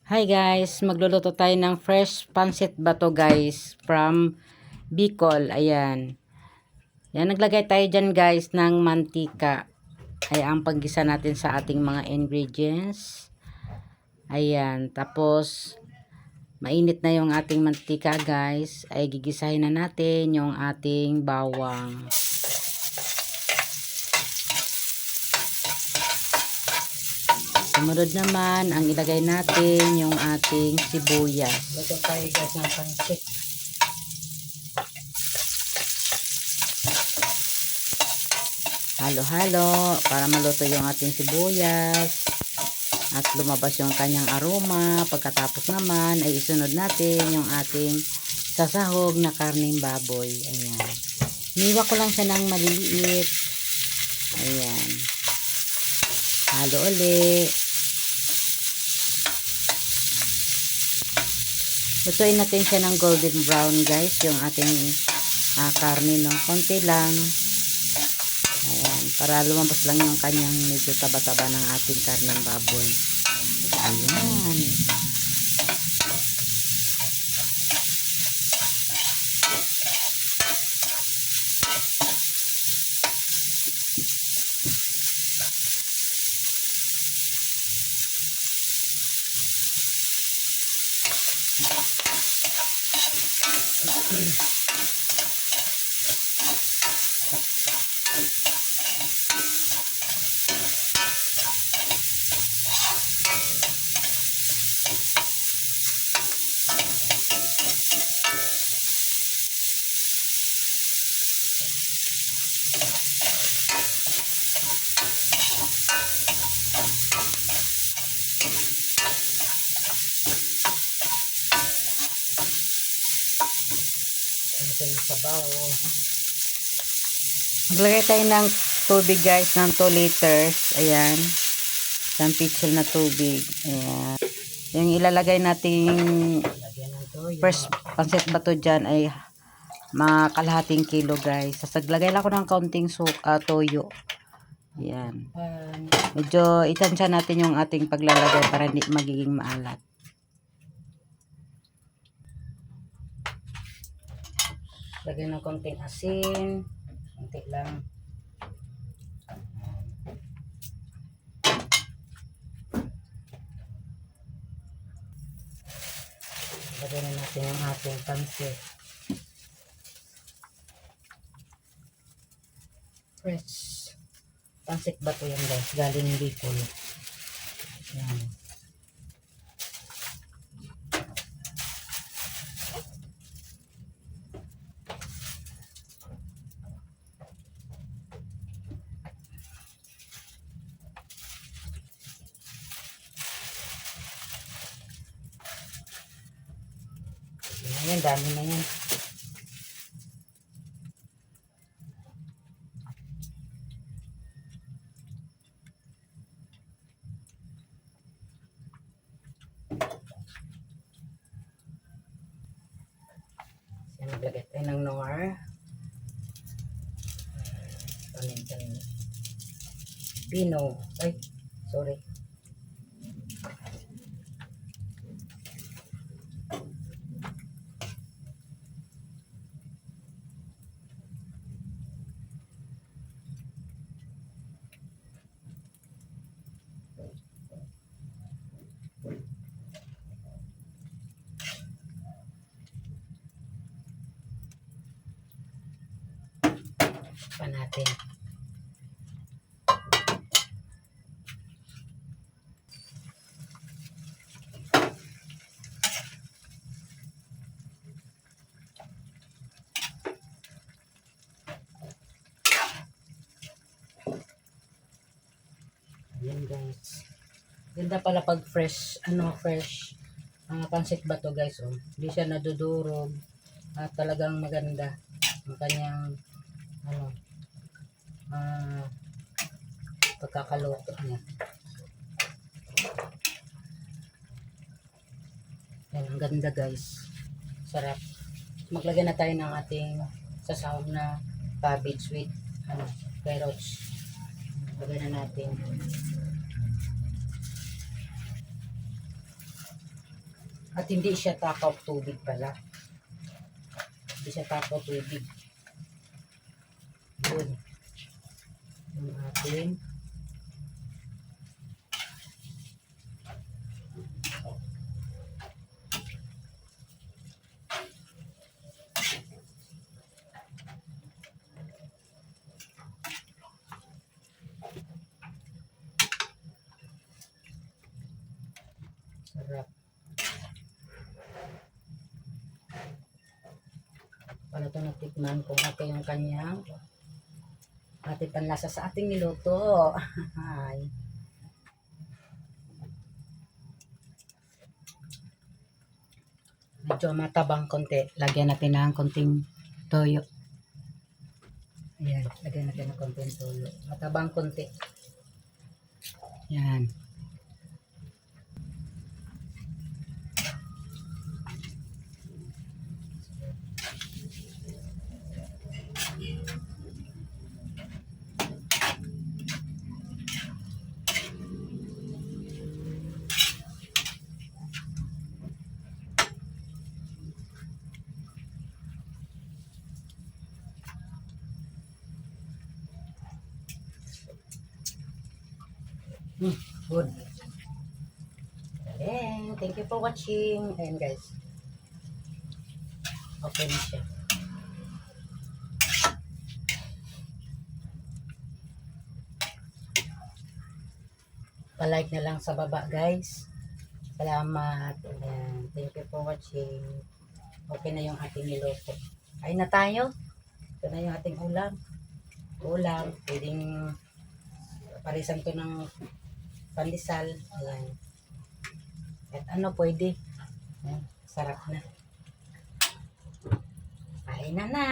Hi guys, magluluto tayo ng fresh pancit bato guys from Bicol. Ayan. Yan, naglagay tayo dyan guys ng mantika. Ay ang paggisa natin sa ating mga ingredients. Ayan. Tapos, mainit na yung ating mantika guys. Ay gigisahin na natin yung ating bawang. Sumunod naman, ang ilagay natin yung ating sibuyas. Luto tayo guys ng pancit. Halo-halo para maluto yung ating sibuyas at lumabas yung kanyang aroma. Pagkatapos naman ay isunod natin yung ating sasahog na karning baboy. Ayan. Iniwa ko lang siya ng maliliit. Ayan. Halo ulit. Lutuin natin siya ng golden brown guys, yung ating karne, no? Konti lang. Ayan, para lumabas lang yung kanyang medyo taba-taba ng ating karneng baboy. Ayan. Ito yung sabaw. Maglagay tayo ng tubig guys, ng 2 liters. Ayan. Isang pitsul na tubig. Ayan. Yung ilalagay nating Lagyan ng toyo. first pancit bato dyan ay kalahating kilo guys. Sasaglagay lang ako ng kaunting toyo. Ayan. Medyo itansya natin yung ating paglalagay para hindi magiging maalat. Lagyan ng konting asin. Konti lang. Lagyan na natin yung ating pancit. Fresh pancit bato yan guys. Galing Bicol. Yan. Yan, dami na yan. Yan, naglagay tayo ng noir. Paminsan. Pino. Ay, sorry. Pa natin. Ayan guys. Ganda pala pag fresh, fresh pancit bato guys, oh. Hindi siya nadudurog at talagang maganda ang kanyang pagkakaluto niya. Yan, ang ganda guys. Sarap. Maglagay na tayo ng ating sasawag na cabbage with carrots. Lagay na natin. At hindi siya takaw tubig pala. Hindi siya takaw tubig. Yun. Yung ating sarap. Paano ito natikman kung okay yung kanyang ating panlasa sa ating niluto. Ay. Medyo matabang konti. Lagyan natin ng konting toyo. Ayan, lagyan natin ng konting toyo. Matabang konti. Yan. Good. And thank you for watching. Ayan guys. Okay na siya. Pa-like na lang sa baba guys. Salamat. Ayan. Thank you for watching. Okay na yung ating niluto. Kain na tayo. Ito na yung ating ulam. Ulam. Pwedeng parisan to ng pandesal. Ayan. At ano pwede. Ayan. Sarap na. Kain na na.